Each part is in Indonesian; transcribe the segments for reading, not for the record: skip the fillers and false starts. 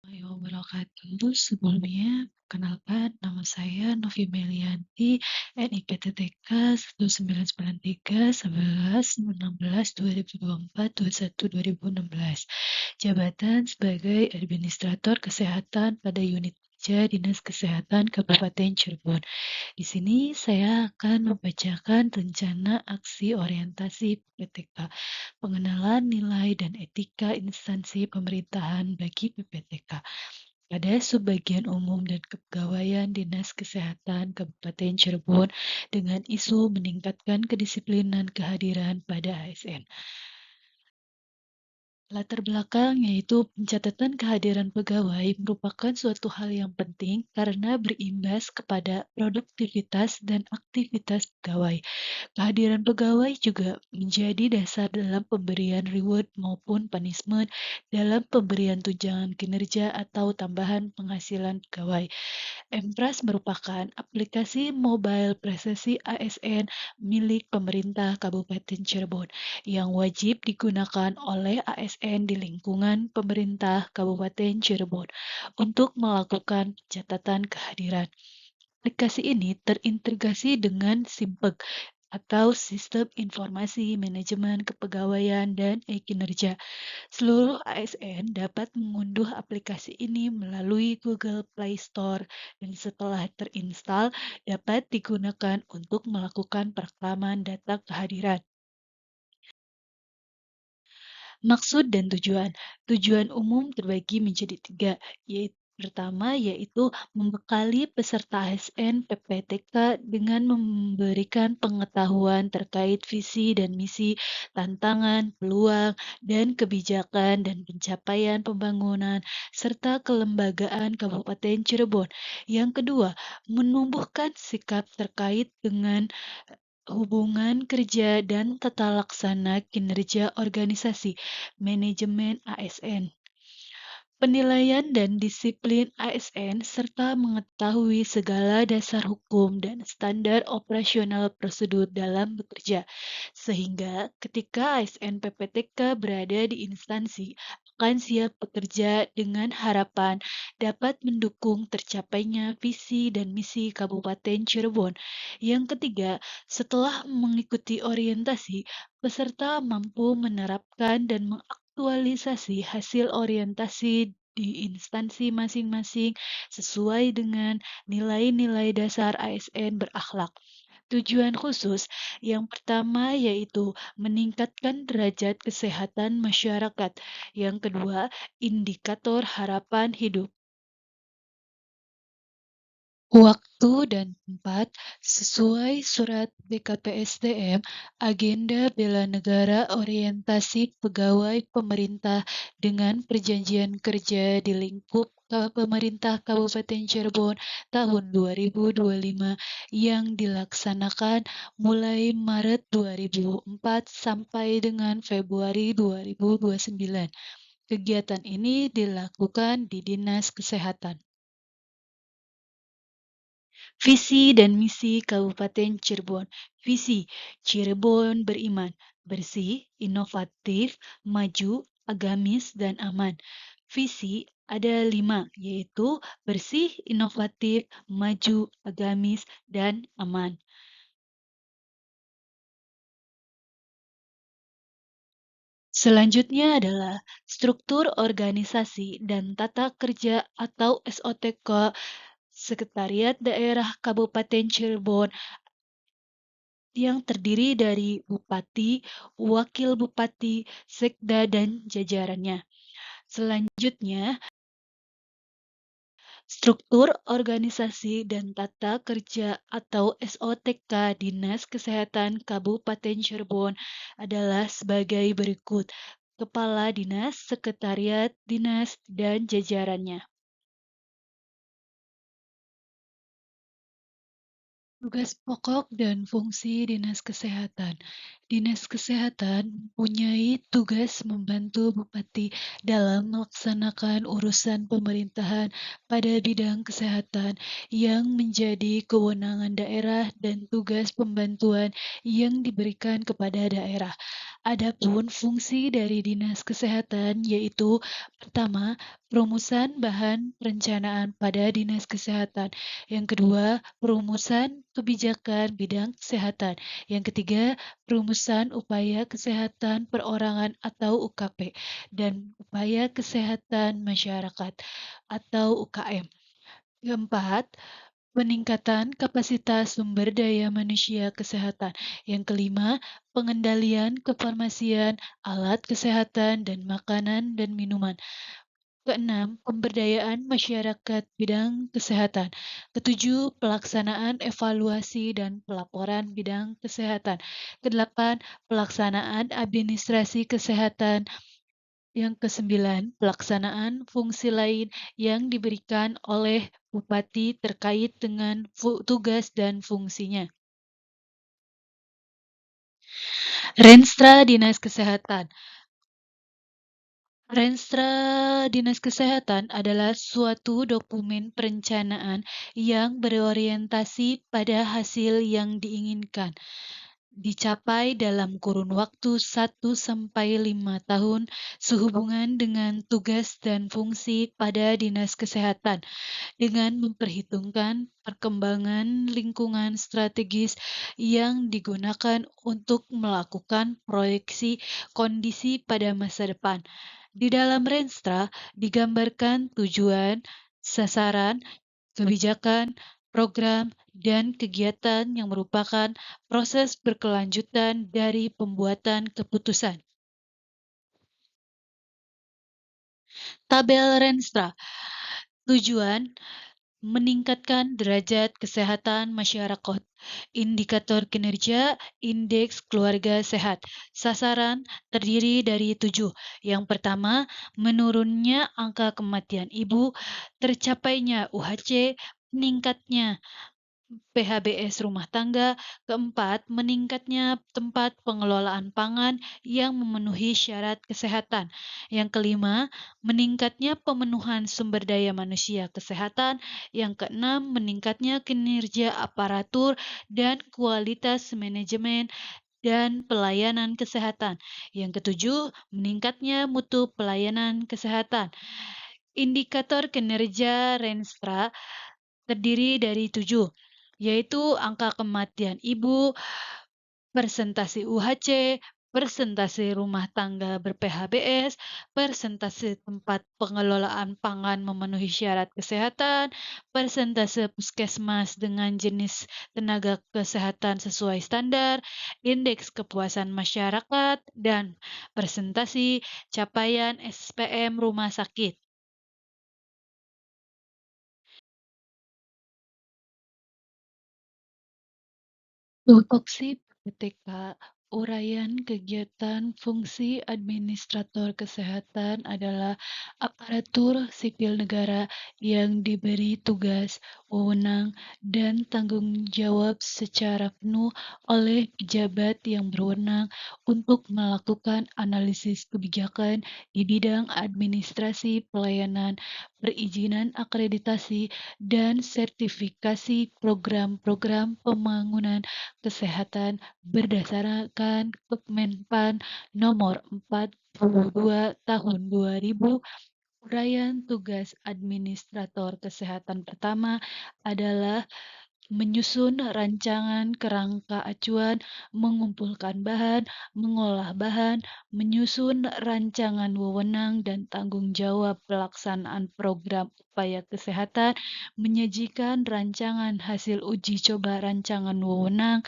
Wabarakatuh. Sebelumnya, perkenalkan nama saya Novi Melianti, NIK TTK 1993 11 16 2024 21 2016. Jabatan sebagai Administrator Kesehatan pada Unit Kerja Dinas Kesehatan Kabupaten Cirebon. Di sini saya akan membacakan rencana aksi orientasi PPTK, pengenalan nilai dan etika instansi pemerintahan bagi PPTK. Pada Subbagian Umum dan Kepegawaian Dinas Kesehatan Kabupaten Cirebon dengan isu meningkatkan kedisiplinan kehadiran pada ASN. Latar belakang yaitu pencatatan kehadiran pegawai merupakan suatu hal yang penting karena berimbas kepada produktivitas dan aktivitas pegawai. Kehadiran pegawai juga menjadi dasar dalam pemberian reward maupun punishment dalam pemberian tunjangan kinerja atau tambahan penghasilan pegawai. Empras merupakan aplikasi mobile presisi ASN milik pemerintah Kabupaten Cirebon yang wajib digunakan oleh ASN di lingkungan pemerintah Kabupaten Cirebon untuk melakukan pencatatan kehadiran. Aplikasi ini terintegrasi dengan SIMPEG atau Sistem Informasi Manajemen Kepegawaian dan E-Kinerja. Seluruh ASN dapat mengunduh aplikasi ini melalui Google Play Store dan setelah terinstal dapat digunakan untuk melakukan perekaman data kehadiran. Maksud dan tujuan. Tujuan umum terbagi menjadi tiga, yaitu pertama yaitu membekali peserta ASN PPTK dengan memberikan pengetahuan terkait visi dan misi, tantangan, peluang, dan kebijakan dan pencapaian pembangunan serta kelembagaan Kabupaten Cirebon. Yang kedua, menumbuhkan sikap terkait dengan hubungan kerja dan tata laksana kinerja organisasi, manajemen ASN. Penilaian dan disiplin ASN serta mengetahui segala dasar hukum dan standar operasional prosedur dalam bekerja, sehingga ketika ASN PPTK berada di instansi akan siap bekerja dengan harapan dapat mendukung tercapainya visi dan misi Kabupaten Cirebon. Yang ketiga, setelah mengikuti orientasi, peserta mampu menerapkan dan mengaktualisasi hasil orientasi di instansi masing-masing sesuai dengan nilai-nilai dasar ASN berakhlak. Tujuan khusus yang pertama yaitu meningkatkan derajat kesehatan masyarakat. Yang kedua, indikator harapan hidup. Waktu dan tempat sesuai Surat BKPSDM, Agenda Bela Negara Orientasi Pegawai Pemerintah dengan Perjanjian Kerja di lingkup Pemerintah Kabupaten Cirebon tahun 2025 yang dilaksanakan mulai Maret 2004 sampai dengan Februari 2029. Kegiatan ini dilakukan di Dinas Kesehatan. Visi dan misi Kabupaten Cirebon. Visi Cirebon beriman, bersih, inovatif, maju, agamis, dan aman. Visi ada 5, yaitu bersih, inovatif, maju, agamis, dan aman. Selanjutnya adalah struktur organisasi dan tata kerja atau SOTK Sekretariat Daerah Kabupaten Cirebon yang terdiri dari Bupati, Wakil Bupati, Sekda, dan jajarannya. Selanjutnya, struktur organisasi dan tata kerja atau SOTK Dinas Kesehatan Kabupaten Cirebon adalah sebagai berikut. Kepala Dinas, Sekretariat Dinas, dan jajarannya. Tugas pokok dan fungsi Dinas Kesehatan. Dinas Kesehatan mempunyai tugas membantu Bupati dalam melaksanakan urusan pemerintahan pada bidang kesehatan yang menjadi kewenangan daerah dan tugas pembantuan yang diberikan kepada daerah. Adapun fungsi dari Dinas Kesehatan yaitu pertama, perumusan bahan perencanaan pada Dinas Kesehatan. Yang kedua, perumusan kebijakan bidang kesehatan. Yang ketiga, perumusan upaya kesehatan perorangan atau UKP dan upaya kesehatan masyarakat atau UKM. Keempat, peningkatan kapasitas sumber daya manusia kesehatan. Yang kelima, pengendalian kefarmasian, alat kesehatan, dan makanan dan minuman. Keenam, pemberdayaan masyarakat bidang kesehatan. Ketujuh, pelaksanaan evaluasi dan pelaporan bidang kesehatan. Kedelapan, pelaksanaan administrasi kesehatan. Yang kesembilan, pelaksanaan fungsi lain yang diberikan oleh Bupati terkait dengan tugas dan fungsinya. Renstra Dinas Kesehatan. Renstra Dinas Kesehatan adalah suatu dokumen perencanaan yang berorientasi pada hasil yang diinginkan dicapai dalam kurun waktu 1 sampai 5 tahun sehubungan dengan tugas dan fungsi pada Dinas Kesehatan dengan memperhitungkan perkembangan lingkungan strategis yang digunakan untuk melakukan proyeksi kondisi pada masa depan. Di dalam Renstra digambarkan tujuan, sasaran, kebijakan, program, dan kegiatan yang merupakan proses berkelanjutan dari pembuatan keputusan. Tabel Renstra. Tujuan meningkatkan derajat kesehatan masyarakat. Indikator kinerja, indeks keluarga sehat. Sasaran terdiri dari 7. Yang pertama, menurunnya angka kematian ibu, tercapainya UHC, meningkatnya PHBS rumah tangga. Keempat, meningkatnya tempat pengelolaan pangan yang memenuhi syarat kesehatan. Yang kelima, meningkatnya pemenuhan sumber daya manusia kesehatan. Yang keenam, meningkatnya kinerja aparatur dan kualitas manajemen dan pelayanan kesehatan. Yang ketujuh, meningkatnya mutu pelayanan kesehatan. Indikator kinerja Renstra terdiri dari 7, yaitu angka kematian ibu, persentase UHC, persentase rumah tangga ber-PHBS, persentase tempat pengelolaan pangan memenuhi syarat kesehatan, persentase puskesmas dengan jenis tenaga kesehatan sesuai standar, indeks kepuasan masyarakat, dan presentasi capaian SPM rumah sakit. Tupoksi PTK, uraian kegiatan fungsi administrator kesehatan adalah aparatur sipil negara yang diberi tugas, wewenang, dan tanggung jawab secara penuh oleh pejabat yang berwenang untuk melakukan analisis kebijakan di bidang administrasi pelayanan, perizinan akreditasi, dan sertifikasi program-program pembangunan kesehatan berdasarkan Kemenpan Nomor 42 Tahun 2000. Uraian tugas administrator kesehatan pertama adalah menyusun rancangan kerangka acuan, mengumpulkan bahan, mengolah bahan, menyusun rancangan wewenang dan tanggung jawab pelaksanaan program upaya kesehatan, menyajikan rancangan hasil uji coba rancangan wewenang,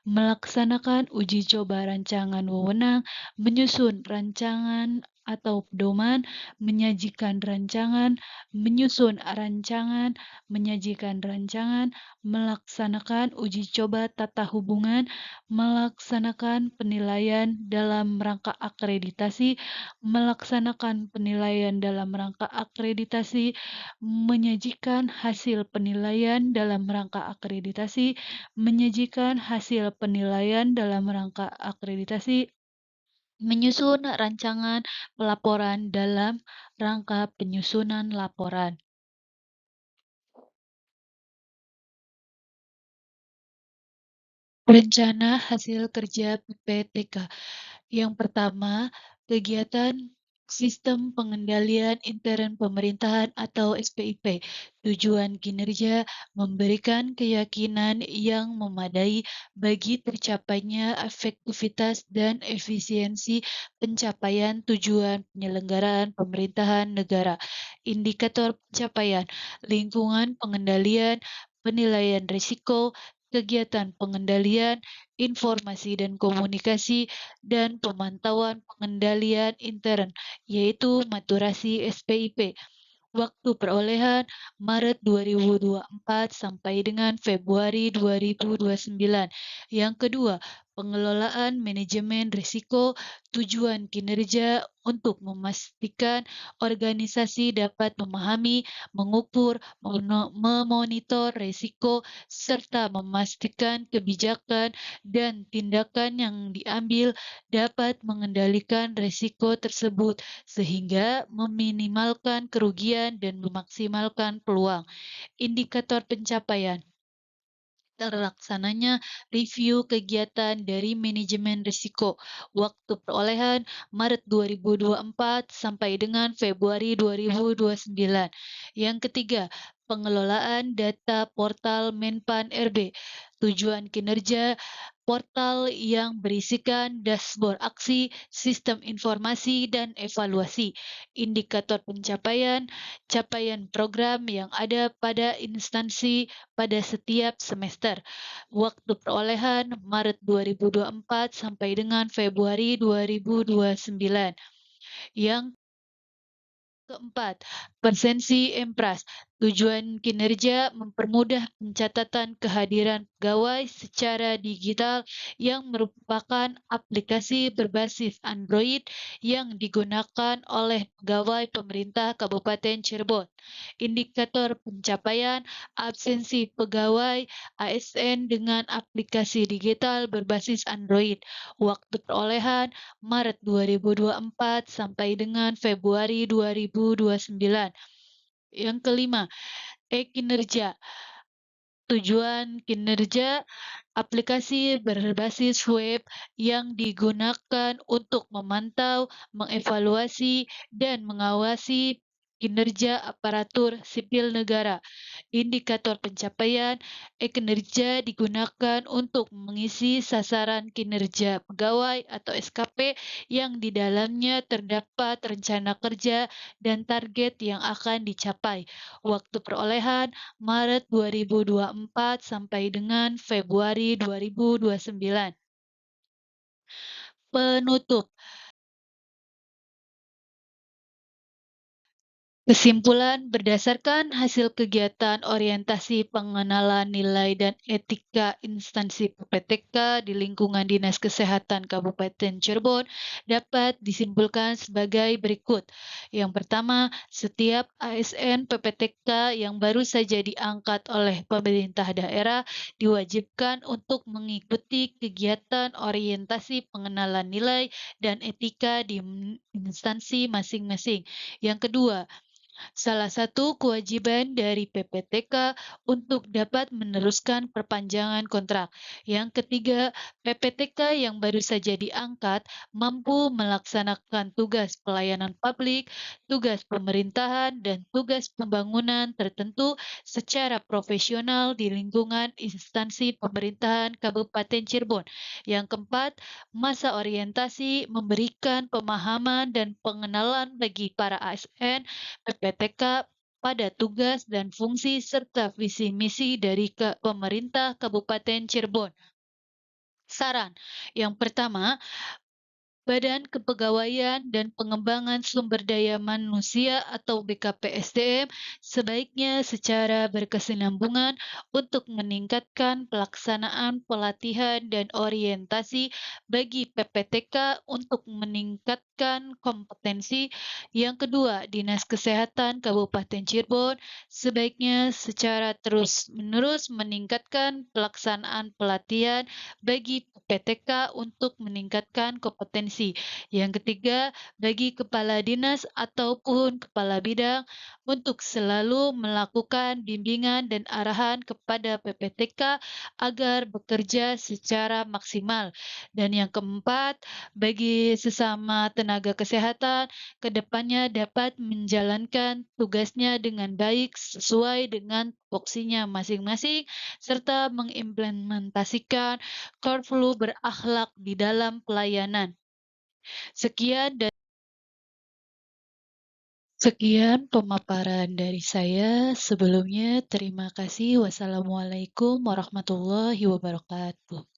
melaksanakan uji coba rancangan wewenang, menyusun rancangan atau pedoman, menyajikan rancangan, menyusun rancangan, menyajikan rancangan, melaksanakan uji coba tata hubungan, melaksanakan penilaian dalam rangka akreditasi, melaksanakan penilaian dalam rangka akreditasi, menyajikan hasil penilaian dalam rangka akreditasi, menyajikan hasil penilaian dalam rangka akreditasi, menyusun rancangan pelaporan dalam rangka penyusunan laporan. Rencana hasil kerja PPTK. Yang pertama, kegiatan Sistem Pengendalian Intern Pemerintahan atau SPIP. Tujuan kinerja memberikan keyakinan yang memadai bagi tercapainya efektivitas dan efisiensi pencapaian tujuan penyelenggaraan pemerintahan negara. Indikator pencapaian, lingkungan pengendalian, penilaian risiko, kegiatan pengendalian, informasi dan komunikasi, dan pemantauan pengendalian intern, yaitu maturasi SPIP. Waktu perolehan Maret 2024 sampai dengan Februari 2029. Yang kedua, pengelolaan manajemen risiko, tujuan kinerja untuk memastikan organisasi dapat memahami, mengukur, memonitor risiko, serta memastikan kebijakan dan tindakan yang diambil dapat mengendalikan risiko tersebut sehingga meminimalkan kerugian dan memaksimalkan peluang. Indikator pencapaian terlaksananya review kegiatan dari manajemen risiko. Waktu perolehan Maret 2024 sampai dengan Februari 2029. Yang ketiga, pengelolaan data portal Menpan RB. Tujuan kinerja portal yang berisikan dashboard aksi, sistem informasi, dan evaluasi. Indikator pencapaian, capaian program yang ada pada instansi pada setiap semester. Waktu perolehan Maret 2024 sampai dengan Februari 2029. Yang keempat, presensi Empras. Tujuan kinerja mempermudah pencatatan kehadiran pegawai secara digital yang merupakan aplikasi berbasis Android yang digunakan oleh pegawai pemerintah Kabupaten Cirebon. Indikator pencapaian absensi pegawai ASN dengan aplikasi digital berbasis Android. Waktu perolehan Maret 2024 sampai dengan Februari 2029. Yang kelima, e-kinerja. Tujuan kinerja aplikasi berbasis web yang digunakan untuk memantau, mengevaluasi, dan mengawasi kinerja aparatur sipil negara. Indikator pencapaian kinerja digunakan untuk mengisi sasaran kinerja pegawai atau SKP yang di dalamnya terdapat rencana kerja dan target yang akan dicapai. Waktu perolehan Maret 2024 sampai dengan Februari 2029. Penutup. Kesimpulan berdasarkan hasil kegiatan orientasi pengenalan nilai dan etika instansi PPTK di lingkungan Dinas Kesehatan Kabupaten Cirebon dapat disimpulkan sebagai berikut. Yang pertama, setiap ASN PPTK yang baru saja diangkat oleh pemerintah daerah diwajibkan untuk mengikuti kegiatan orientasi pengenalan nilai dan etika di instansi masing-masing. Yang kedua, salah satu kewajiban dari PPTK untuk dapat meneruskan perpanjangan kontrak. Yang ketiga, PPTK yang baru saja diangkat mampu melaksanakan tugas pelayanan publik, tugas pemerintahan, dan tugas pembangunan tertentu secara profesional di lingkungan instansi pemerintahan Kabupaten Cirebon. Yang keempat, masa orientasi memberikan pemahaman dan pengenalan bagi para ASN PPTK pada tugas dan fungsi serta visi misi dari pemerintah Kabupaten Cirebon. Saran yang pertama, Badan Kepegawaian dan Pengembangan Sumber Daya Manusia atau BKPSDM sebaiknya secara berkesinambungan untuk meningkatkan pelaksanaan pelatihan dan orientasi bagi PPTK untuk meningkatkan kompetensi. Yang kedua, Dinas Kesehatan Kabupaten Cirebon sebaiknya secara terus-menerus meningkatkan pelaksanaan pelatihan bagi PPTK untuk meningkatkan kompetensi. Yang ketiga, bagi kepala dinas ataupun kepala bidang untuk selalu melakukan bimbingan dan arahan kepada PPTK agar bekerja secara maksimal. Dan yang keempat, bagi sesama tenaga kesehatan, kedepannya dapat menjalankan tugasnya dengan baik sesuai dengan tupoksinya masing-masing, serta mengimplementasikan core flu berakhlak di dalam pelayanan. Sekian dan sekian pemaparan dari saya. Sebelumnya, terima kasih. Wassalamualaikum warahmatullahi wabarakatuh.